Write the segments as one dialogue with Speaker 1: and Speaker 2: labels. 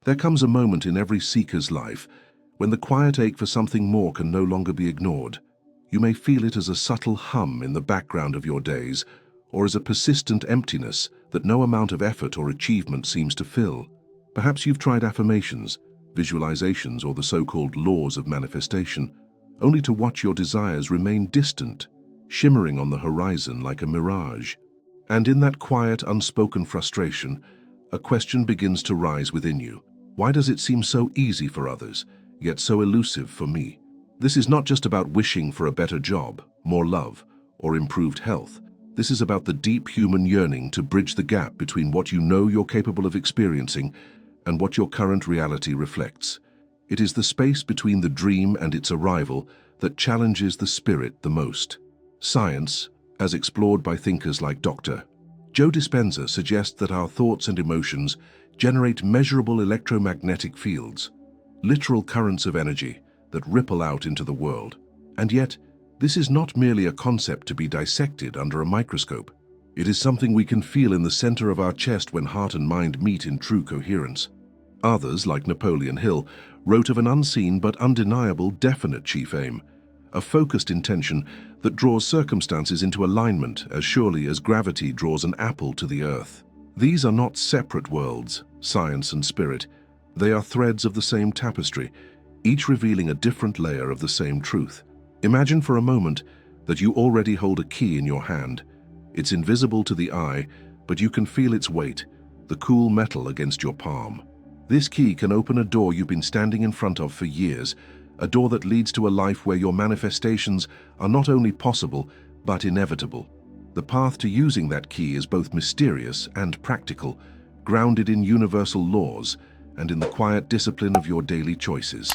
Speaker 1: There comes a moment in every seeker's life when the quiet ache for something more can no longer be ignored. You may feel it as a subtle hum in the background of your days, or as a persistent emptiness that no amount of effort or achievement seems to fill. Perhaps you've tried affirmations, visualizations, or the so-called laws of manifestation, only to watch your desires remain distant, shimmering on the horizon like a mirage. And in that quiet, unspoken frustration, a question begins to rise within you. Why does it seem so easy for others, yet so elusive for me? This is not just about wishing for a better job, more love, or improved health. This is about the deep human yearning to bridge the gap between what you know you're capable of experiencing and what your current reality reflects. It is the space between the dream and its arrival that challenges the spirit the most. Science, as explored by thinkers like Dr. Joe Dispenza, suggests that our thoughts and emotions generate measurable electromagnetic fields, literal currents of energy that ripple out into the world. And yet, this is not merely a concept to be dissected under a microscope. It is something we can feel in the center of our chest when heart and mind meet in true coherence. Others, like Napoleon Hill, wrote of an unseen but undeniable definite chief aim, a focused intention that draws circumstances into alignment as surely as gravity draws an apple to the earth. These are not separate worlds, science and spirit. They are threads of the same tapestry, each revealing a different layer of the same truth. Imagine for a moment that you already hold a key in your hand. It's invisible to the eye, but you can feel its weight, the cool metal against your palm. This key can open a door you've been standing in front of for years, a door that leads to a life where your manifestations are not only possible, but inevitable. The path to using that key is both mysterious and practical, grounded in universal laws and in the quiet discipline of your daily choices.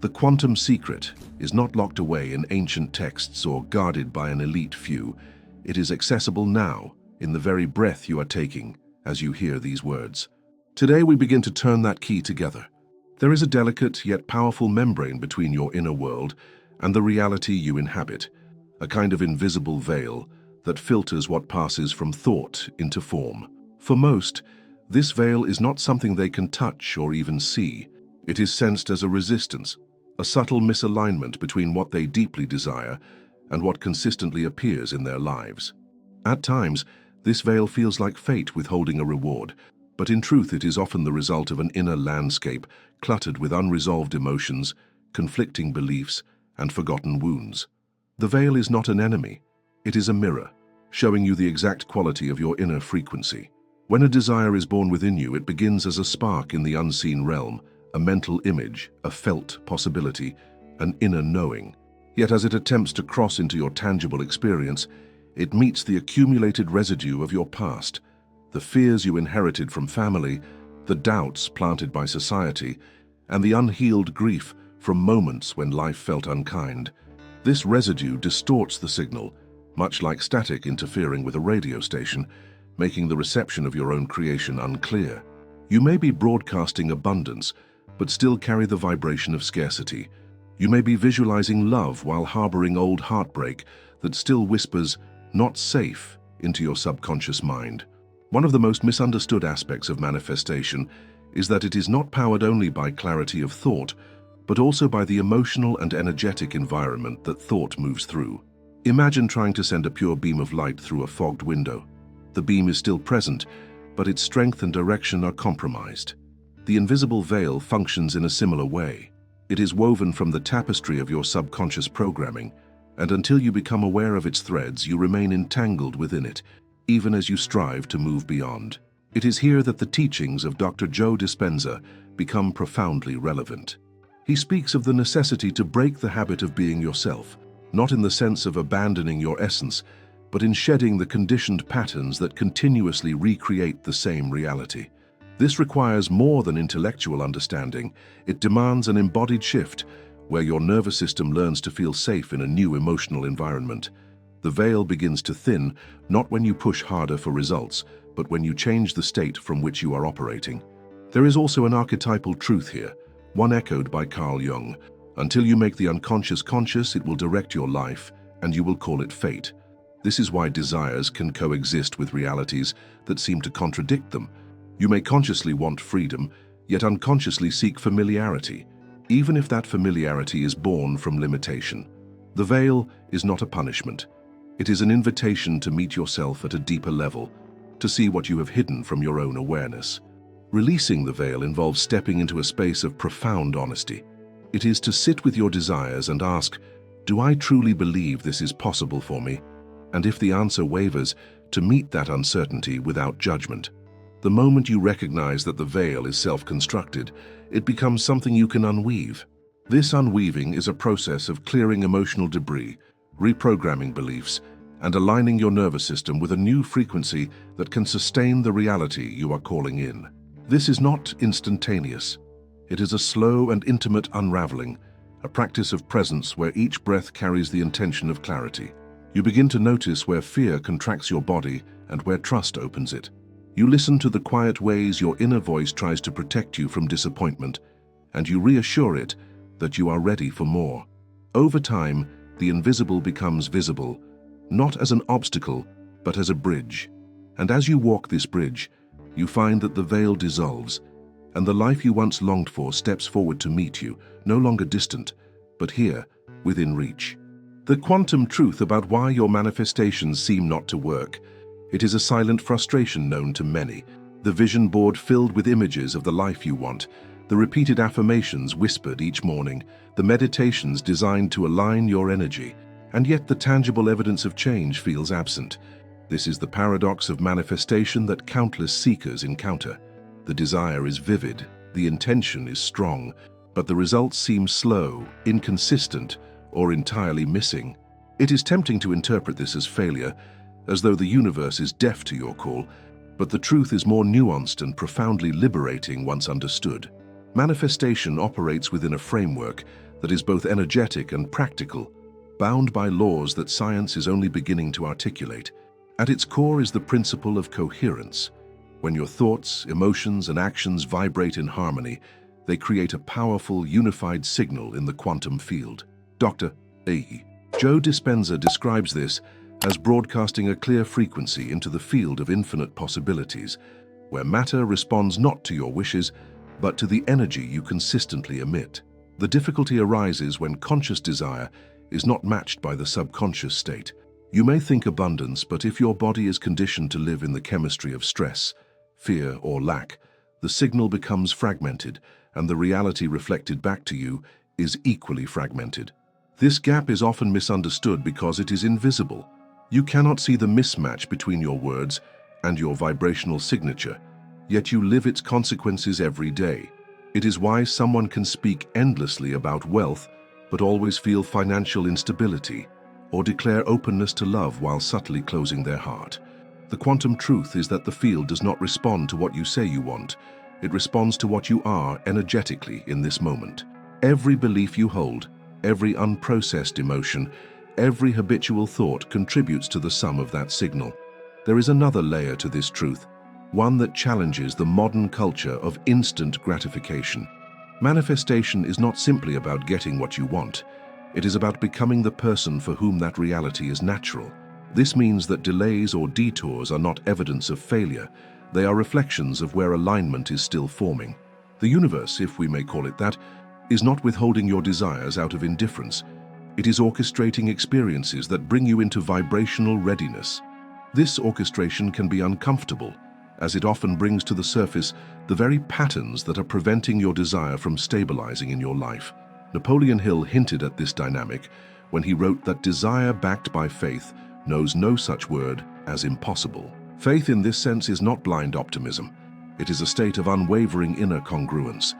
Speaker 1: The quantum secret is not locked away in ancient texts or guarded by an elite few. It is accessible now, in the very breath you are taking as you hear these words. Today we begin to turn that key together. There is a delicate yet powerful membrane between your inner world and the reality you inhabit, a kind of invisible veil that filters what passes from thought into form. For most, this veil is not something they can touch or even see. It is sensed as a resistance, a subtle misalignment between what they deeply desire and what consistently appears in their lives. At times, this veil feels like fate withholding a reward, but in truth it is often the result of an inner landscape cluttered with unresolved emotions, conflicting beliefs, and forgotten wounds. The veil is not an enemy. It is a mirror, showing you the exact quality of your inner frequency. When a desire is born within you, it begins as a spark in the unseen realm, a mental image, a felt possibility, an inner knowing. Yet as it attempts to cross into your tangible experience, it meets the accumulated residue of your past, the fears you inherited from family, the doubts planted by society, and the unhealed grief from moments when life felt unkind. This residue distorts the signal, much like static interfering with a radio station, making the reception of your own creation unclear. You may be broadcasting abundance, but still carry the vibration of scarcity. You may be visualizing love while harboring old heartbreak that still whispers, "not safe," into your subconscious mind. One of the most misunderstood aspects of manifestation is that it is not powered only by clarity of thought, but also by the emotional and energetic environment that thought moves through. Imagine trying to send a pure beam of light through a fogged window. The beam is still present, but its strength and direction are compromised. The invisible veil functions in a similar way. It is woven from the tapestry of your subconscious programming, and until you become aware of its threads, you remain entangled within it, even as you strive to move beyond. It is here that the teachings of Dr. Joe Dispenza become profoundly relevant. He speaks of the necessity to break the habit of being yourself, not in the sense of abandoning your essence, but in shedding the conditioned patterns that continuously recreate the same reality. This requires more than intellectual understanding. It demands an embodied shift, where your nervous system learns to feel safe in a new emotional environment. The veil begins to thin, not when you push harder for results, but when you change the state from which you are operating. There is also an archetypal truth here, one echoed by Carl Jung. Until you make the unconscious conscious, it will direct your life, and you will call it fate. This is why desires can coexist with realities that seem to contradict them. You may consciously want freedom, yet unconsciously seek familiarity, even if that familiarity is born from limitation. The veil is not a punishment. It is an invitation to meet yourself at a deeper level, to see what you have hidden from your own awareness. Releasing the veil involves stepping into a space of profound honesty. It is to sit with your desires and ask, do I truly believe this is possible for me? And if the answer wavers, to meet that uncertainty without judgment. The moment you recognize that the veil is self-constructed, it becomes something you can unweave. This unweaving is a process of clearing emotional debris, reprogramming beliefs, and aligning your nervous system with a new frequency that can sustain the reality you are calling in. This is not instantaneous. It is a slow and intimate unraveling, a practice of presence where each breath carries the intention of clarity. You begin to notice where fear contracts your body and where trust opens it. You listen to the quiet ways your inner voice tries to protect you from disappointment, and you reassure it that you are ready for more. Over time, the invisible becomes visible, not as an obstacle, but as a bridge. And as you walk this bridge, you find that the veil dissolves, and the life you once longed for steps forward to meet you, no longer distant, but here, within reach. The quantum truth about why your manifestations seem not to work. It is a silent frustration known to many, the vision board filled with images of the life you want, the repeated affirmations whispered each morning, the meditations designed to align your energy, and yet the tangible evidence of change feels absent. This is the paradox of manifestation that countless seekers encounter. The desire is vivid, the intention is strong, but the results seem slow, inconsistent, or entirely missing. It is tempting to interpret this as failure, as though the universe is deaf to your call, but the truth is more nuanced and profoundly liberating once understood. Manifestation operates within a framework that is both energetic and practical, bound by laws that science is only beginning to articulate. At its core is the principle of coherence. When your thoughts, emotions, and actions vibrate in harmony, they create a powerful, unified signal in the quantum field. Dr. A. Joe Dispenza describes this as broadcasting a clear frequency into the field of infinite possibilities, where matter responds not to your wishes, but to the energy you consistently emit. The difficulty arises when conscious desire is not matched by the subconscious state. You may think abundance, but if your body is conditioned to live in the chemistry of stress, fear, or lack, the signal becomes fragmented, and the reality reflected back to you is equally fragmented. This gap is often misunderstood because it is invisible. You cannot see the mismatch between your words and your vibrational signature, yet you live its consequences every day. It is why someone can speak endlessly about wealth, but always feel financial instability, or declare openness to love while subtly closing their heart. The quantum truth is that the field does not respond to what you say you want. It responds to what you are energetically in this moment. Every belief you hold, every unprocessed emotion, every habitual thought contributes to the sum of that signal. There is another layer to this truth, one that challenges the modern culture of instant gratification. Manifestation is not simply about getting what you want. It is about becoming the person for whom that reality is natural. This means that delays or detours are not evidence of failure. They are reflections of where alignment is still forming. The universe, if we may call it that, is not withholding your desires out of indifference. It is orchestrating experiences that bring you into vibrational readiness. This orchestration can be uncomfortable, as it often brings to the surface the very patterns that are preventing your desire from stabilizing in your life. Napoleon Hill hinted at this dynamic when he wrote that desire backed by faith knows no such word as impossible. Faith in this sense is not blind optimism. It is a state of unwavering inner congruence.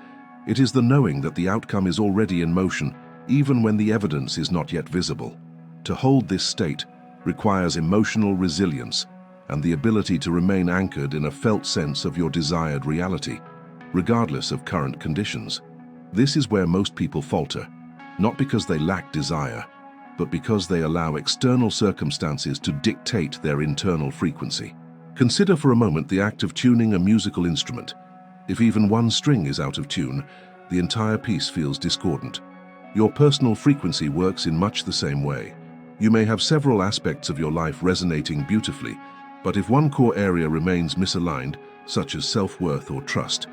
Speaker 1: It is the knowing that the outcome is already in motion, even when the evidence is not yet visible. To hold this state requires emotional resilience and the ability to remain anchored in a felt sense of your desired reality, regardless of current conditions. This is where most people falter, not because they lack desire, but because they allow external circumstances to dictate their internal frequency. Consider for a moment the act of tuning a musical instrument. If even one string is out of tune, the entire piece feels discordant. Your personal frequency works in much the same way. You may have several aspects of your life resonating beautifully, but if one core area remains misaligned, such as self-worth or trust,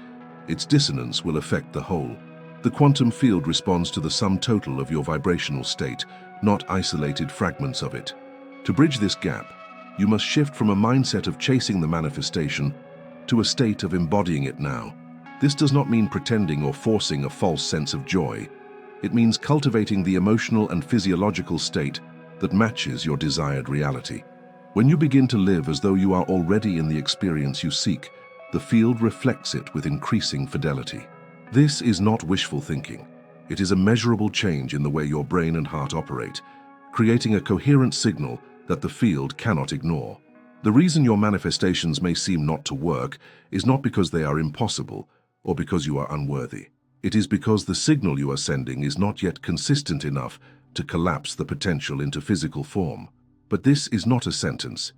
Speaker 1: its dissonance will affect the whole. The quantum field responds to the sum total of your vibrational state, not isolated fragments of it. To bridge this gap, you must shift from a mindset of chasing the manifestation to a state of embodying it now. This does not mean pretending or forcing a false sense of joy. It means cultivating the emotional and physiological state that matches your desired reality. When you begin to live as though you are already in the experience you seek, the field reflects it with increasing fidelity. This is not wishful thinking. It is a measurable change in the way your brain and heart operate, creating a coherent signal that the field cannot ignore. The reason your manifestations may seem not to work is not because they are impossible or because you are unworthy. It is because the signal you are sending is not yet consistent enough to collapse the potential into physical form. But this is not a sentence.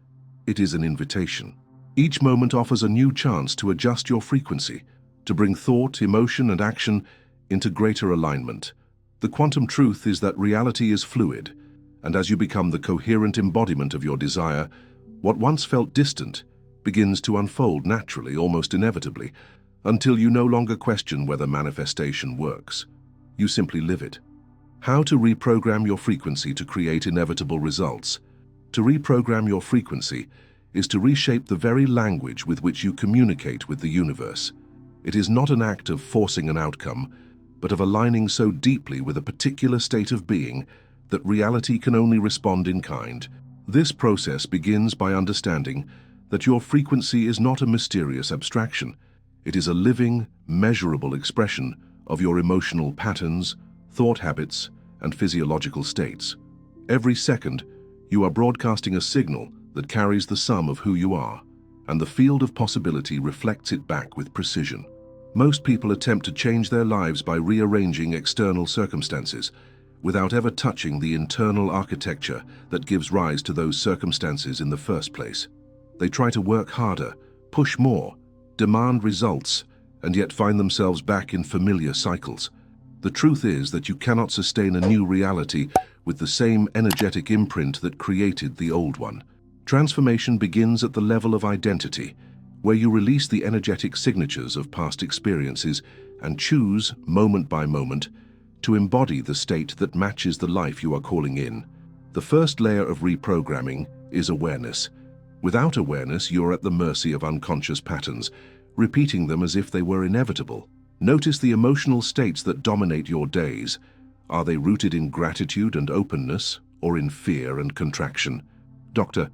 Speaker 1: It is an invitation. Each moment offers a new chance to adjust your frequency, to bring thought, emotion, and action into greater alignment. The quantum truth is that reality is fluid, and as you become the coherent embodiment of your desire, what once felt distant begins to unfold naturally, almost inevitably, until you no longer question whether manifestation works. You simply live it. How to reprogram your frequency to create inevitable results. To reprogram your frequency is to reshape the very language with which you communicate with the universe. It is not an act of forcing an outcome, but of aligning so deeply with a particular state of being that reality can only respond in kind. This process begins by understanding that your frequency is not a mysterious abstraction. It is a living, measurable expression of your emotional patterns, thought habits, and physiological states. Every second, you are broadcasting a signal that carries the sum of who you are, and the field of possibility reflects it back with precision. Most people attempt to change their lives by rearranging external circumstances, without ever touching the internal architecture that gives rise to those circumstances in the first place. They try to work harder, push more, demand results, and yet find themselves back in familiar cycles. The truth is that you cannot sustain a new reality with the same energetic imprint that created the old one. Transformation begins at the level of identity, where you release the energetic signatures of past experiences and choose, moment by moment, to embody the state that matches the life you are calling in. The first layer of reprogramming is awareness. Without awareness, you're at the mercy of unconscious patterns, repeating them as if they were inevitable. Notice the emotional states that dominate your days. Are they rooted in gratitude and openness, or in fear and contraction? Dr.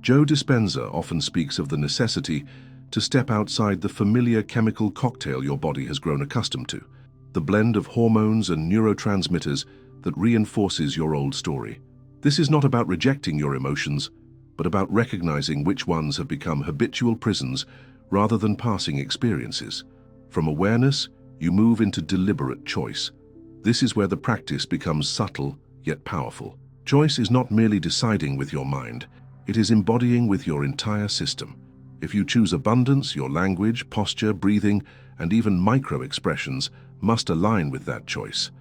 Speaker 1: Joe Dispenza often speaks of the necessity to step outside the familiar chemical cocktail your body has grown accustomed to, the blend of hormones and neurotransmitters that reinforces your old story. This is not about rejecting your emotions, but about recognizing which ones have become habitual prisons rather than passing experiences. From awareness, you move into deliberate choice. This is where the practice becomes subtle yet powerful. Choice is not merely deciding with your mind, it is embodying with your entire system. If you choose abundance, your language, posture, breathing, and even micro-expressions must align with that choice.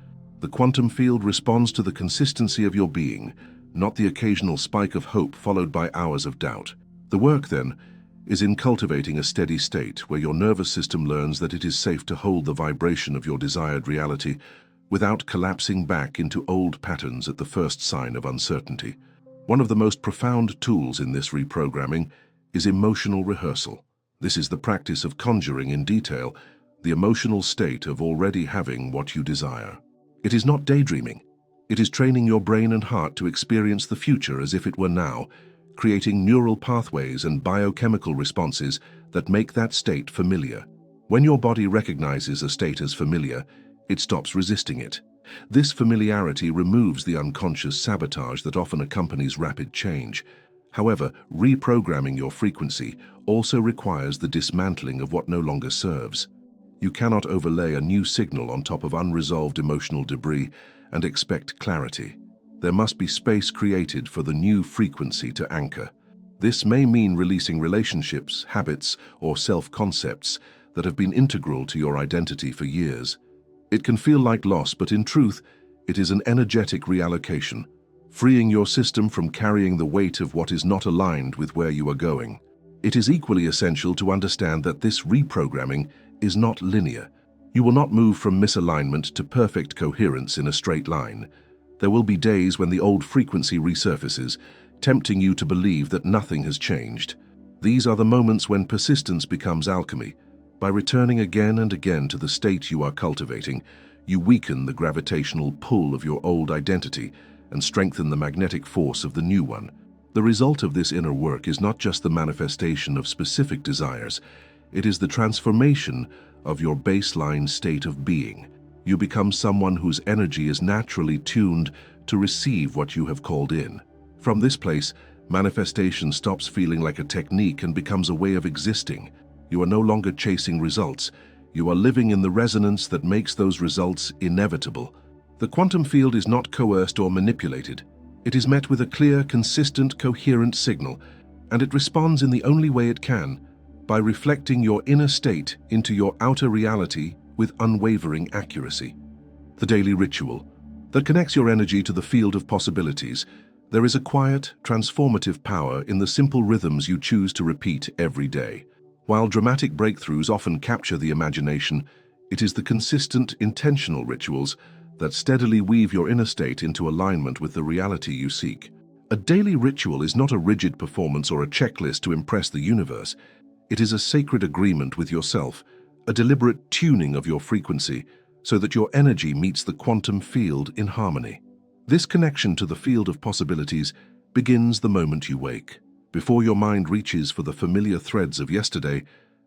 Speaker 1: The quantum field responds to the consistency of your being, not the occasional spike of hope followed by hours of doubt. The work, then, is in cultivating a steady state where your nervous system learns that it is safe to hold the vibration of your desired reality without collapsing back into old patterns at the first sign of uncertainty. One of the most profound tools in this reprogramming is emotional rehearsal. This is the practice of conjuring in detail the emotional state of already having what you desire. It is not daydreaming. It is training your brain and heart to experience the future as if it were now, creating neural pathways and biochemical responses that make that state familiar. When your body recognizes a state as familiar, it stops resisting it. This familiarity removes the unconscious sabotage that often accompanies rapid change. However, reprogramming your frequency also requires the dismantling of what no longer serves. You cannot overlay a new signal on top of unresolved emotional debris and expect clarity. There must be space created for the new frequency to anchor. This may mean releasing relationships, habits, or self-concepts that have been integral to your identity for years. It can feel like loss, but in truth, it is an energetic reallocation, freeing your system from carrying the weight of what is not aligned with where you are going. It is equally essential to understand that this reprogramming is not linear. You will not move from misalignment to perfect coherence in a straight line. There will be days when the old frequency resurfaces, tempting you to believe that nothing has changed. These are the moments when persistence becomes alchemy. By returning again and again to the state you are cultivating, you weaken the gravitational pull of your old identity and strengthen the magnetic force of the new one. The result of this inner work is not just the manifestation of specific desires, it is the transformation of your baseline state of being. You become someone whose energy is naturally tuned to receive what you have called in. From this place, manifestation stops feeling like a technique and becomes a way of existing. You are no longer chasing results. You are living in the resonance that makes those results inevitable. The quantum field is not coerced or manipulated. It is met with a clear, consistent, coherent signal, and it responds in the only way it can, by reflecting your inner state into your outer reality with unwavering accuracy. The daily ritual that connects your energy to the field of possibilities. There is a quiet, transformative power in the simple rhythms you choose to repeat every day. While dramatic breakthroughs often capture the imagination, it is the consistent, intentional rituals that steadily weave your inner state into alignment with the reality you seek. A daily ritual is not a rigid performance or a checklist to impress the universe. It is a sacred agreement with yourself, a deliberate tuning of your frequency so that your energy meets the quantum field in harmony. This connection to the field of possibilities begins the moment you wake. Before your mind reaches for the familiar threads of yesterday,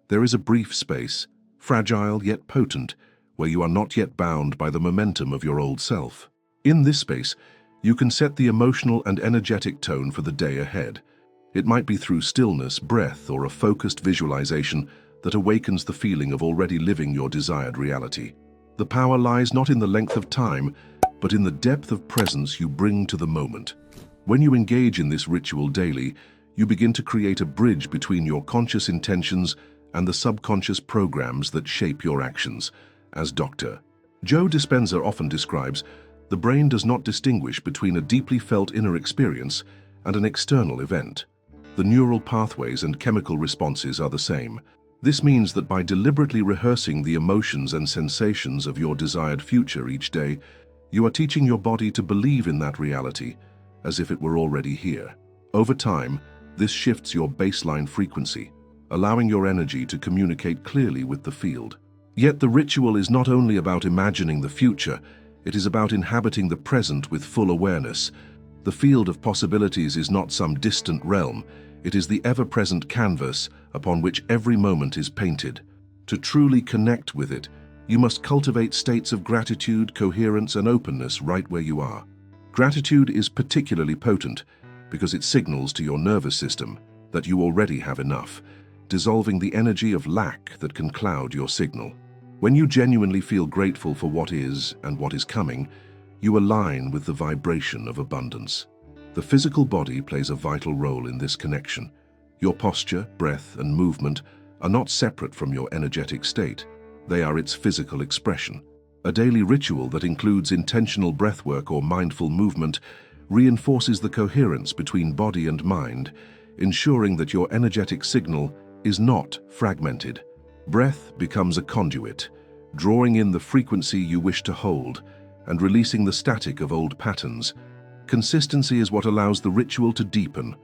Speaker 1: there is a brief space, fragile yet potent, where you are not yet bound by the momentum of your old self. In this space, you can set the emotional and energetic tone for the day ahead. It might be through stillness, breath, or a focused visualization that awakens the feeling of already living your desired reality. The power lies not in the length of time, but in the depth of presence you bring to the moment. When you engage in this ritual daily, you begin to create a bridge between your conscious intentions and the subconscious programs that shape your actions. As Dr. Joe Dispenza often describes, the brain does not distinguish between a deeply felt inner experience and an external event. The neural pathways and chemical responses are the same. This means that by deliberately rehearsing the emotions and sensations of your desired future each day, you are teaching your body to believe in that reality as if it were already here. Over time, this shifts your baseline frequency, allowing your energy to communicate clearly with the field. Yet the ritual is not only about imagining the future, it is about inhabiting the present with full awareness. The field of possibilities is not some distant realm, it is the ever-present canvas upon which every moment is painted. To truly connect with it, you must cultivate states of gratitude, coherence, and openness right where you are. Gratitude is particularly potent because it signals to your nervous system that you already have enough, dissolving the energy of lack that can cloud your signal. When you genuinely feel grateful for what is and what is coming, you align with the vibration of abundance. The physical body plays a vital role in this connection. Your posture, breath, and movement are not separate from your energetic state. They are its physical expression. A daily ritual that includes intentional breathwork or mindful movement reinforces the coherence between body and mind, ensuring that your energetic signal is not fragmented. Breath becomes a conduit, drawing in the frequency you wish to hold and releasing the static of old patterns. Consistency is what allows the ritual to deepen.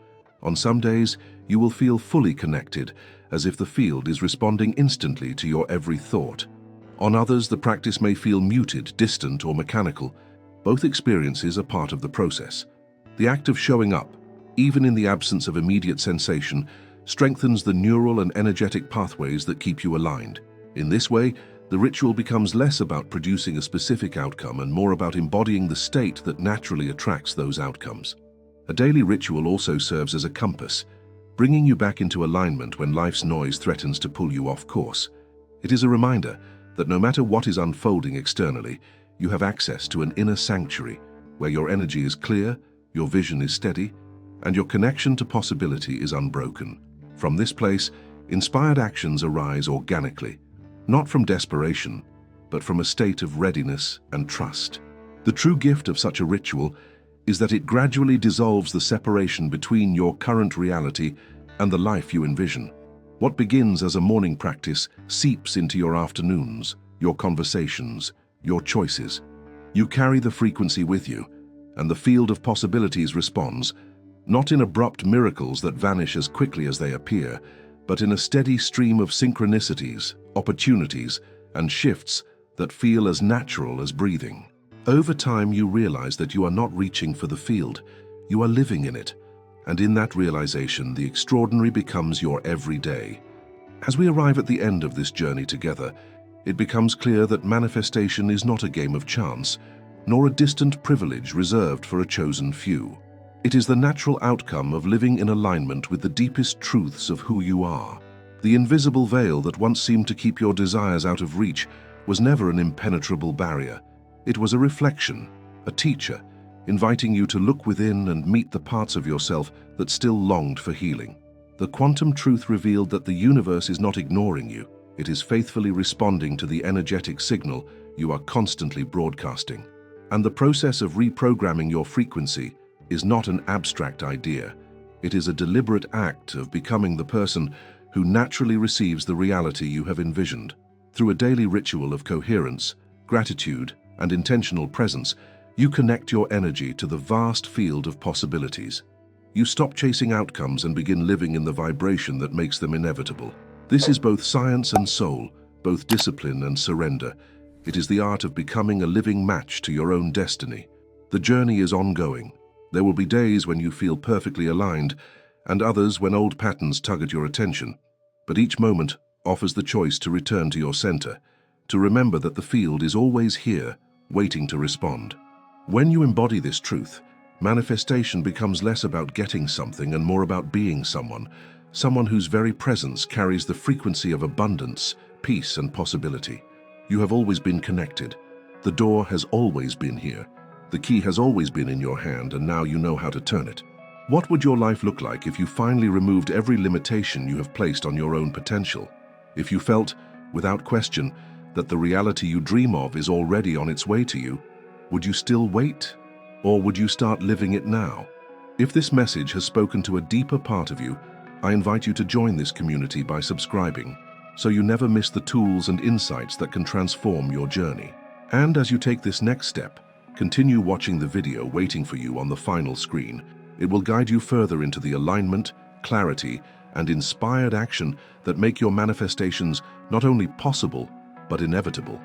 Speaker 1: On some days, you will feel fully connected, as if the field is responding instantly to your every thought. On others, the practice may feel muted, distant, or mechanical. Both experiences are part of the process. The act of showing up, even in the absence of immediate sensation, strengthens the neural and energetic pathways that keep you aligned. In this way, the ritual becomes less about producing a specific outcome and more about embodying the state that naturally attracts those outcomes. A daily ritual also serves as a compass, bringing you back into alignment when life's noise threatens to pull you off course. It is a reminder that no matter what is unfolding externally, you have access to an inner sanctuary where your energy is clear, your vision is steady, and your connection to possibility is unbroken. From this place, inspired actions arise organically, not from desperation, but from a state of readiness and trust. The true gift of such a ritual is that it gradually dissolves the separation between your current reality and the life you envision. What begins as a morning practice seeps into your afternoons, your conversations, your choices. You carry the frequency with you, and the field of possibilities responds, not in abrupt miracles that vanish as quickly as they appear, but in a steady stream of synchronicities, opportunities, and shifts that feel as natural as breathing. Over time, you realize that you are not reaching for the field, you are living in it, and in that realization, the extraordinary becomes your everyday. As we arrive at the end of this journey together, it becomes clear that manifestation is not a game of chance, nor a distant privilege reserved for a chosen few. It is the natural outcome of living in alignment with the deepest truths of who you are. The invisible veil that once seemed to keep your desires out of reach was never an impenetrable barrier. It was a reflection, a teacher, inviting you to look within and meet the parts of yourself that still longed for healing. The quantum truth revealed that the universe is not ignoring you. It is faithfully responding to the energetic signal you are constantly broadcasting. And the process of reprogramming your frequency is not an abstract idea. It is a deliberate act of becoming the person who naturally receives the reality you have envisioned. Through a daily ritual of coherence, gratitude, and intentional presence, you connect your energy to the vast field of possibilities. You stop chasing outcomes and begin living in the vibration that makes them inevitable. This is both science and soul, both discipline and surrender. It is the art of becoming a living match to your own destiny. The journey is ongoing. There will be days when you feel perfectly aligned, and others when old patterns tug at your attention. But each moment offers the choice to return to your center, to remember that the field is always here, waiting to respond. When you embody this truth, manifestation becomes less about getting something and more about being someone whose very presence carries the frequency of abundance, peace, and possibility. You have always been connected. The door has always been here. The key has always been in your hand, and now you know how to turn it. What would your life look like if you finally removed every limitation you have placed on your own potential? If you felt, without question, that the reality you dream of is already on its way to you, would you still wait? Or would you start living it now? If this message has spoken to a deeper part of you, I invite you to join this community by subscribing, so you never miss the tools and insights that can transform your journey. And as you take this next step, continue watching the video waiting for you on the final screen. It will guide you further into the alignment, clarity, and inspired action that make your manifestations not only possible, but inevitable.